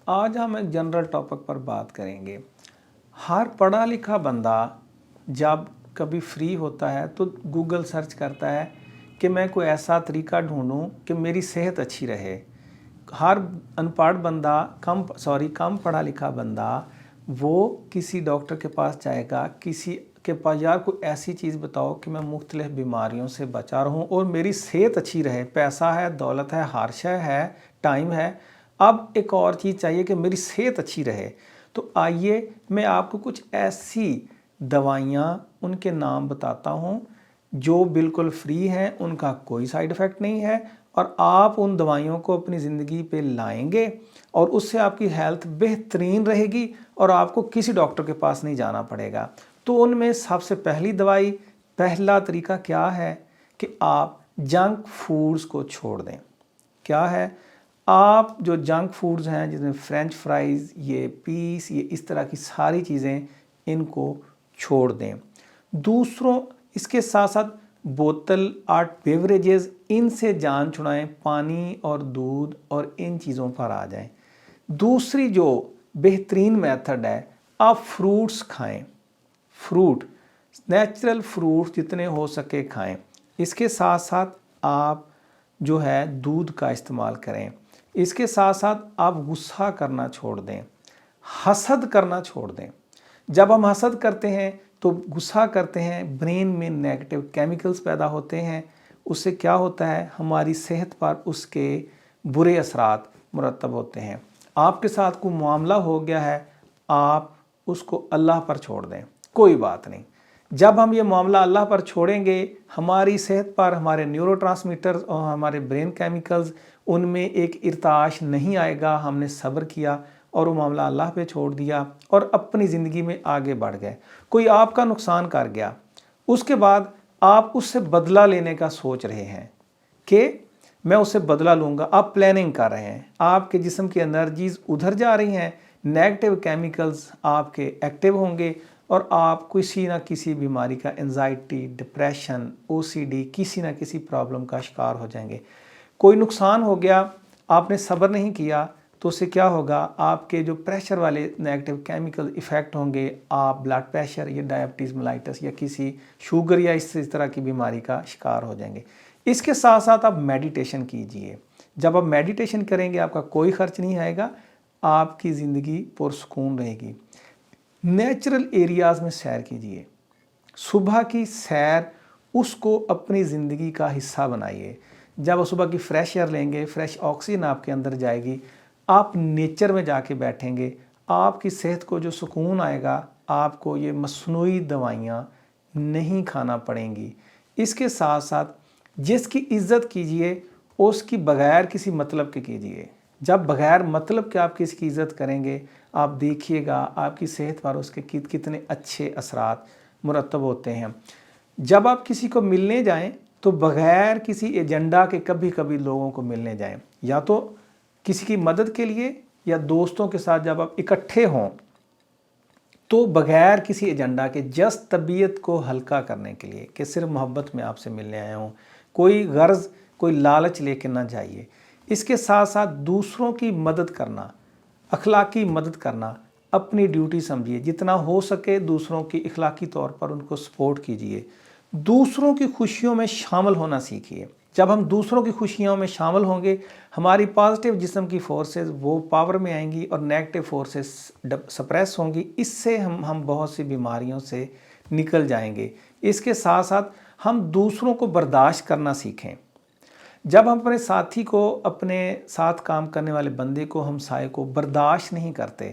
آج ہم ایک جنرل ٹاپک پر بات کریں گے۔ ہر پڑھا لکھا بندہ جب کبھی فری ہوتا ہے تو گوگل سرچ کرتا ہے کہ میں کوئی ایسا طریقہ ڈھونڈوں کہ میری صحت اچھی رہے۔ ہر ان پڑھ بندہ کم پڑھا لکھا بندہ وہ کسی ڈاکٹر کے پاس جائے گا، کسی کے پاس یار کوئی ایسی چیز بتاؤ کہ میں مختلف بیماریوں سے بچا رہوں اور میری صحت اچھی رہے۔ پیسہ ہے، دولت ہے، ہر شے ہے، ٹائم ہے، اب ایک اور چیز چاہیے کہ میری صحت اچھی رہے۔ تو آئیے میں آپ کو کچھ ایسی دوائیاں ان کے نام بتاتا ہوں جو بالکل فری ہیں، ان کا کوئی سائیڈ ایفیکٹ نہیں ہے، اور آپ ان دوائیوں کو اپنی زندگی پہ لائیں گے اور اس سے آپ کی ہیلتھ بہترین رہے گی اور آپ کو کسی ڈاکٹر کے پاس نہیں جانا پڑے گا۔ تو ان میں سب سے پہلی دوائی، پہلا طریقہ کیا ہے کہ آپ جنک فوڈز کو چھوڑ دیں۔ کیا ہے؟ آپ جو جنک فوڈز ہیں جس میں فرینچ فرائز، یہ پیس، یہ اس طرح کی ساری چیزیں، ان کو چھوڑ دیں۔ دوسروں اس کے ساتھ ساتھ بوتل آرٹ بیوریجز، ان سے جان چھڑائیں، پانی اور دودھ اور ان چیزوں پر آ جائیں۔ دوسری جو بہترین میتھڈ ہے، آپ فروٹس کھائیں۔ فروٹ، نیچرل فروٹ جتنے ہو سکے کھائیں۔ اس کے ساتھ ساتھ آپ جو ہے دودھ کا استعمال کریں۔ اس کے ساتھ ساتھ آپ غصہ کرنا چھوڑ دیں، حسد کرنا چھوڑ دیں۔ جب ہم حسد کرتے ہیں تو غصہ کرتے ہیں، برین میں نیگیٹو کیمیکلز پیدا ہوتے ہیں، اس سے کیا ہوتا ہے؟ ہماری صحت پر اس کے برے اثرات مرتب ہوتے ہیں۔ آپ کے ساتھ کوئی معاملہ ہو گیا ہے، آپ اس کو اللہ پر چھوڑ دیں، کوئی بات نہیں۔ جب ہم یہ معاملہ اللہ پر چھوڑیں گے، ہماری صحت پر ہمارے نیورو ٹرانسمیٹرز اور ہمارے برین کیمیکلز، ان میں ایک ارتعاش نہیں آئے گا۔ ہم نے صبر کیا اور وہ معاملہ اللہ پہ چھوڑ دیا اور اپنی زندگی میں آگے بڑھ گئے۔ کوئی آپ کا نقصان کر گیا، اس کے بعد آپ اس سے بدلہ لینے کا سوچ رہے ہیں کہ میں اس سے بدلہ لوں گا، آپ پلاننگ کر رہے ہیں، آپ کے جسم کی انرجیز ادھر جا رہی ہیں، نیگیٹو کیمیکلز آپ کے ایکٹیو ہوں گے اور آپ کسی نہ کسی بیماری کا، انزائٹی، ڈپریشن، OCD، کسی نہ کسی پرابلم کا شکار ہو جائیں گے۔ کوئی نقصان ہو گیا، آپ نے صبر نہیں کیا، تو اس سے کیا ہوگا؟ آپ کے جو پریشر والے نیگیٹو کیمیکل ایفیکٹ ہوں گے، آپ بلڈ پریشر یا ڈائبٹیز ملائٹس یا کسی شوگر یا اس طرح کی بیماری کا شکار ہو جائیں گے۔ اس کے ساتھ ساتھ آپ میڈیٹیشن کیجئے۔ جب آپ میڈیٹیشن کریں گے، آپ کا کوئی خرچ نہیں آئے گا، آپ کی زندگی پرسکون رہے گی۔ نیچرل ایریاز میں سیر کیجئے۔ صبح کی سیر، اس کو اپنی زندگی کا حصہ بنائیے۔ جب آپ صبح کی فریش ایئر لیں گے، فریش آکسیجن آپ کے اندر جائے گی، آپ نیچر میں جا کے بیٹھیں گے، آپ کی صحت کو جو سکون آئے گا، آپ کو یہ مصنوعی دوائیاں نہیں کھانا پڑیں گی۔ اس کے ساتھ ساتھ جس کی عزت کیجئے، اس کی بغیر کسی مطلب کے کیجئے۔ جب بغیر مطلب کے آپ کسی کی عزت کریں گے، آپ دیکھیے گا آپ کی صحت پر اس کے کتنے اچھے اثرات مرتب ہوتے ہیں۔ جب آپ کسی کو ملنے جائیں تو بغیر کسی ایجنڈا کے کبھی کبھی لوگوں کو ملنے جائیں، یا تو کسی کی مدد کے لیے یا دوستوں کے ساتھ جب آپ اکٹھے ہوں تو بغیر کسی ایجنڈا کے، جسٹ طبیعت کو ہلکا کرنے کے لیے کہ صرف محبت میں آپ سے ملنے آیا ہوں، کوئی غرض، کوئی لالچ لے کے نہ جائیے۔ اس کے ساتھ ساتھ دوسروں کی مدد کرنا، اخلاقی مدد کرنا اپنی ڈیوٹی سمجھیے۔ جتنا ہو سکے دوسروں کی اخلاقی طور پر ان کو سپورٹ کیجیے۔ دوسروں کی خوشیوں میں شامل ہونا سیکھیے۔ جب ہم دوسروں کی خوشیوں میں شامل ہوں گے، ہماری پازیٹیو جسم کی فورسز وہ پاور میں آئیں گی اور نیگیٹو فورسز سپریس ہوں گی۔ اس سے ہم بہت سی بیماریوں سے نکل جائیں گے۔ اس کے ساتھ ساتھ ہم دوسروں کو برداشت کرنا سیکھیں۔ جب ہم اپنے ساتھی کو، اپنے ساتھ کام کرنے والے بندے کو، ہمسائے کو برداشت نہیں کرتے،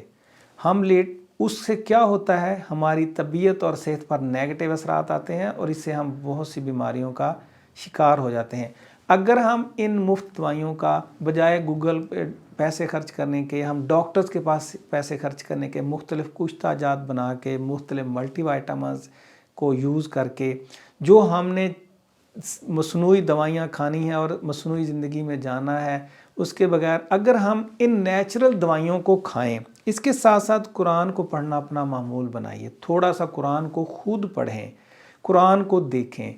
اس سے کیا ہوتا ہے؟ ہماری طبیعت اور صحت پر نیگیٹو اثرات آتے ہیں اور اس سے ہم بہت سی بیماریوں کا شکار ہو جاتے ہیں۔ اگر ہم ان مفت دوائیوں کا بجائے گوگل پہ پیسے خرچ کرنے کے، ہم ڈاکٹرز کے پاس پیسے خرچ کرنے کے، مختلف کشتہ جات بنا کے، مختلف ملٹی وائٹامنز کو یوز کر کے، جو ہم نے مصنوعی دوائیاں کھانی ہیں اور مصنوعی زندگی میں جانا ہے، اس کے بغیر اگر ہم ان نیچرل دوائیوں کو کھائیں، اس کے ساتھ ساتھ قرآن کو پڑھنا اپنا معمول بنائیے۔ تھوڑا سا قرآن کو خود پڑھیں، قرآن کو دیکھیں،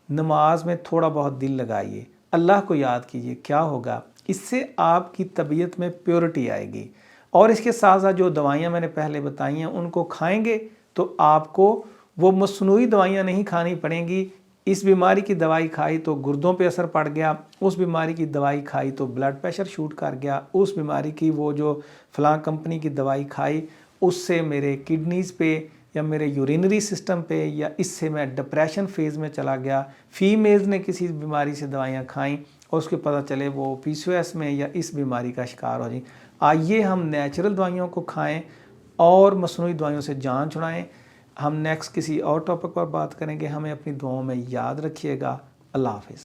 نماز میں تھوڑا بہت دل لگائیے، اللہ کو یاد کیجیے۔ کیا ہوگا؟ اس سے آپ کی طبیعت میں پیورٹی آئے گی، اور اس کے ساتھ ساتھ جو دوائیاں میں نے پہلے بتائی ہیں ان کو کھائیں گے تو آپ کو وہ مصنوعی دوائیاں نہیں کھانی پڑیں گی. اس بیماری کی دوائی کھائی تو گردوں پہ اثر پڑ گیا, اس بیماری کی دوائی کھائی تو بلڈ پریشر شوٹ کر گیا, اس بیماری کی وہ جو فلاں کمپنی کی دوائی کھائی اس سے میرے کڈنیز پہ یا میرے یورینری سسٹم پہ, یا اس سے میں ڈپریشن فیز میں چلا گیا. فیمیلز نے کسی بیماری سے دوائیاں کھائیں اور اس کے پتہ چلے وہ PCOS میں یا اس بیماری کا شکار ہو جائیں. آئیے ہم نیچرل دوائیوں کو کھائیں اور مصنوعی دوائیوں سے جان چھڑائیں. ہم نیکسٹ کسی اور ٹاپک پر بات کریں گے. ہمیں اپنی دعاؤں میں یاد رکھیے گا. اللہ حافظ.